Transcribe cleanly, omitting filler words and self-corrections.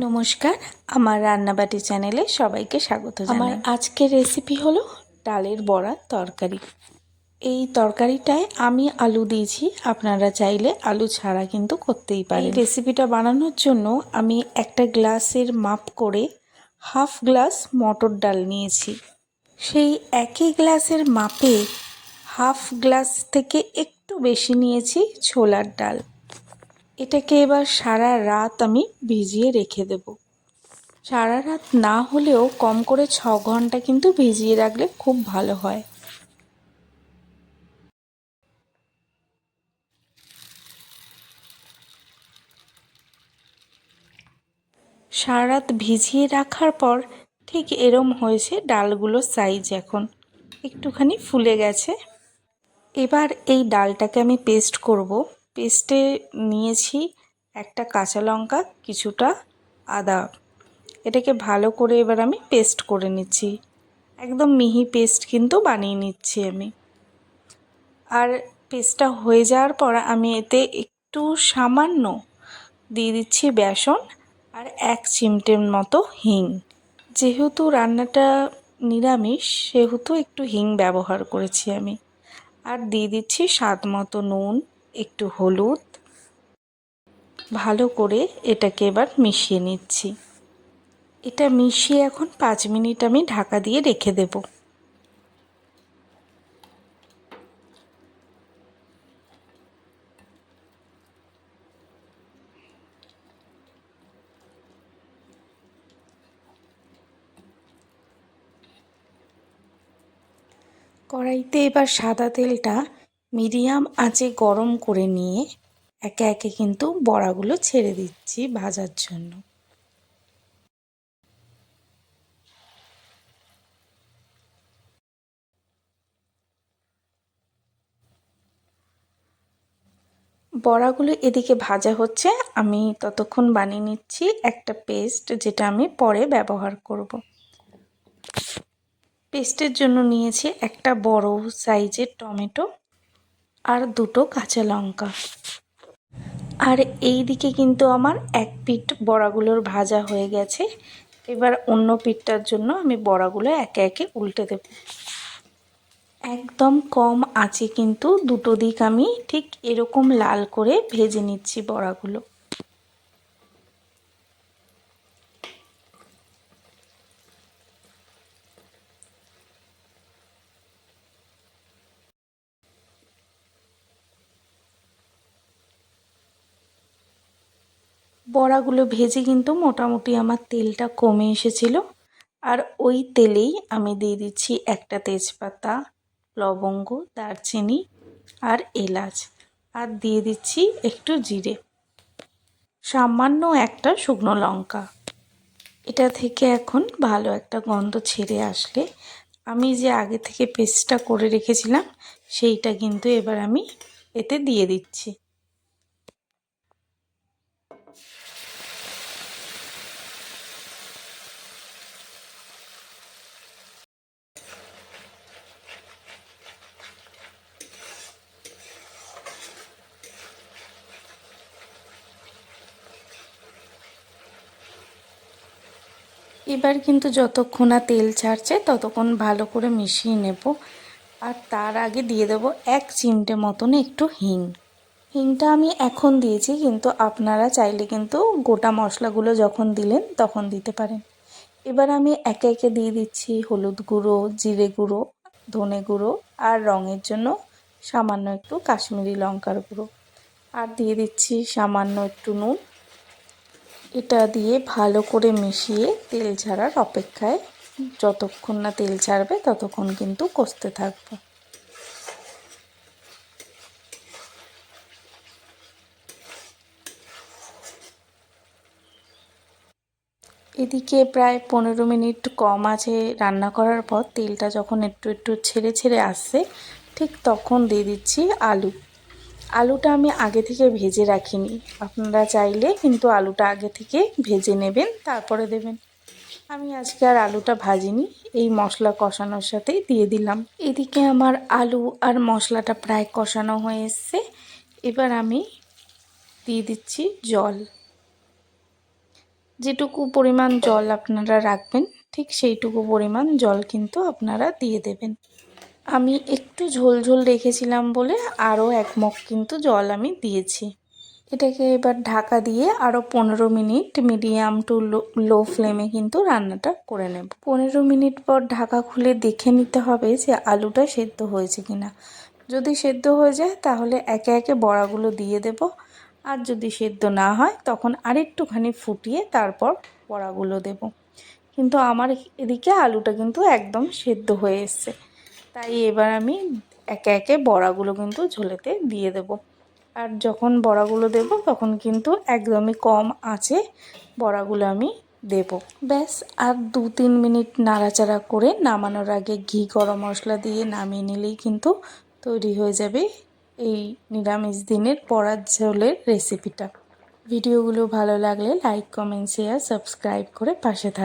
নমস্কার, আমার রান্নাবাটি চ্যানেলে সবাইকে স্বাগত জানাই। আমার আজকের রেসিপি হলো ডালের বড়ার তরকারি। এই তরকারিটায় আমি আলু দিয়েছি, আপনারা চাইলে আলু ছাড়া কিন্তু করতেই পারেন। এই রেসিপিটা বানানোর জন্য আমি একটা গ্লাসের মাপ করে হাফ গ্লাস মটর ডাল নিয়েছি। সেই একই গ্লাসের মাপে হাফ গ্লাস থেকে একটু বেশি নিয়েছি ছোলার ডাল। এটাকে এবার সারা রাত আমি ভিজিয়ে রেখে দেব। সারা রাত না হলেও কম করে 6 ঘন্টা কিন্তু ভিজিয়ে রাখলে খুব ভালো হয়। সারা রাত ভিজিয়ে রাখার পর ঠিক এরম হয়েছে ডালগুলোর সাইজ। এখন একটুখানি ফুলে গেছে। এবার এই ডালটাকে আমি পেস্ট করব। পেস্টে নিয়েছি একটা কাঁচা লঙ্কা, কিছুটা আদা। এটাকে ভালো করে এবার আমি পেস্ট করে নিচ্ছি। একদম মিহি পেস্ট কিন্তু বানিয়ে নিচ্ছি আমি। আর পেস্টটা হয়ে যাওয়ার পর আমি এতে একটু সামান্য দিয়ে দিচ্ছি বেসন আর 1 চিমটের মতো হিং। যেহেতু রান্নাটা নিরামিষ সেহেতু একটু হিং ব্যবহার করেছি আমি। আর দিয়ে দিচ্ছি স্বাদ মতো নুন, একটু হলুদ। ভালো করে এটাকে এবার মিশিয়ে নিচ্ছি। এটা মিশিয়ে এখন 5 মিনিট আমি ঢাকা দিয়ে রেখে দেব। কড়াইতে এবার সাদা তেলটা মিডিয়াম আঁচে গরম করে নিয়ে একে একে কিন্তু বড়াগুলো ছেড়ে দিচ্ছি ভাজার জন্য। বড়াগুলো এদিকে ভাজা হচ্ছে, আমি ততক্ষণ বানিয়ে নিচ্ছি একটা পেস্ট, যেটা আমি পরে ব্যবহার করব। পেস্টের জন্য নিয়েছি একটা বড় সাইজের টমেটো আর 2টো কাঁচা লঙ্কা। আর এই দিকে কিন্তু আমার এক পিঠ বড়াগুলোর ভাজা হয়ে গেছে। এবার অন্য পিঠটার জন্য আমি বড়াগুলো একে একে উল্টে দেব। একদম কম আঁচে কিন্তু দুটো দিক আমি ঠিক এরকম লাল করে ভেজে নিচ্ছি বড়াগুলো। বড়াগুলো ভেজে কিন্তু মোটামুটি আমার তেলটা কমে এসেছিল। আর ওই তেলেই আমি দিয়ে দিচ্ছি একটা তেজপাতা, লবঙ্গ, দারচিনি আর এলাচ। আর দিয়ে দিচ্ছি একটু জিরে, সামান্য একটা শুকনো লঙ্কা। এটা থেকে এখন ভালো একটা গন্ধ ছেড়ে আসলে আমি যে আগে থেকে পেস্টটা করে রেখেছিলাম সেইটা কিন্তু এবার আমি এতে দিয়ে দিচ্ছি। এবার কিন্তু যতক্ষণ না তেল ছাড়ছে ততক্ষণ ভালো করে মিশিয়ে নেব। আর তার আগে দিয়ে দেবো 1 চিমটে মতন একটু হিং। হিংটা আমি এখন দিয়েছি, কিন্তু আপনারা চাইলে কিন্তু গোটা মশলাগুলো যখন দিলেন তখন দিতে পারেন। এবার আমি একে একে দিয়ে দিচ্ছি হলুদ গুঁড়ো, জিরে গুঁড়ো, ধনে গুঁড়ো আর রঙের জন্য সামান্য একটু কাশ্মীরি লঙ্কার গুঁড়ো। আর দিয়ে দিচ্ছি সামান্য একটু নুন। এটা দিয়ে ভালো করে মিশিয়ে তেল ছাড়ার অপেক্ষায়, যতক্ষণ না তেল ছাড়বে ততক্ষণ কিন্তু কষতে থাকবো। এদিকে প্রায় 15 মিনিট কম আঁচে রান্না করার পর তেলটা যখন একটু একটু ছেড়ে ছেড়ে আসছে, ঠিক তখন দিয়ে দিচ্ছি আলু। আলুটা আমি আগে থেকে ভেজে রাখিনি, আপনারা চাইলে কিন্তু আলুটা আগে থেকে ভেজে নেবেন তারপরে দেবেন। আমি আজকে আর আলুটা ভাজিনি, এই মশলা কষানোর সাথেই দিয়ে দিলাম। এদিকে আমার আলু আর মশলাটা প্রায় কষানো হয়ে এসছে। এবার আমি দিয়ে দিচ্ছি জল। যেটুকু পরিমাণ জল আপনারা রাখবেন ঠিক সেইটুকু পরিমাণ জল কিন্তু আপনারা দিয়ে দেবেন। আমি একটু ঝোল ঝোল রেখেছিলাম বলে আরও 1 মগ কিন্তু জল আমি দিয়েছি। এটাকে এবার ঢাকা দিয়ে আরও 15 মিনিট মিডিয়াম টু লো ফ্লেমে কিন্তু রান্নাটা করে নেব। 15 মিনিট পর ঢাকা খুলে দেখে নিতে হবে যে আলুটা সেদ্ধ হয়েছে কিনা। যদি সেদ্ধ হয়ে যায় তাহলে একে একে বড়াগুলো দিয়ে দেব, আর যদি সেদ্ধ না হয় তখন আরেকটুখানি ফুটিয়ে তারপর বড়াগুলো দেব। কিন্তু আমার এদিকে আলুটা কিন্তু একদম সেদ্ধ হয়ে এসছে, তাই এবার আমি একে একে বড়াগুলো কিন্তু ঝোলেতে দিয়ে দেব। আর যখন বড়াগুলো দেব তখন কিন্তু একদমই কম আঁচে বড়াগুলো আমি দেব। ব্যাস আর 2-3 মিনিট নাড়াচাড়া করে নামানোর আগে ঘি গরম মশলা দিয়ে নামিয়ে নিলেই কিন্তু তৈরি হয়ে যাবে এই নিরামিষ দিনের বড়ার ঝোলের রেসিপিটা। ভিডিওগুলো ভালো লাগলে লাইক, কমেন্ট, শেয়ার, সাবস্ক্রাইব করে পাশে থাকবেন।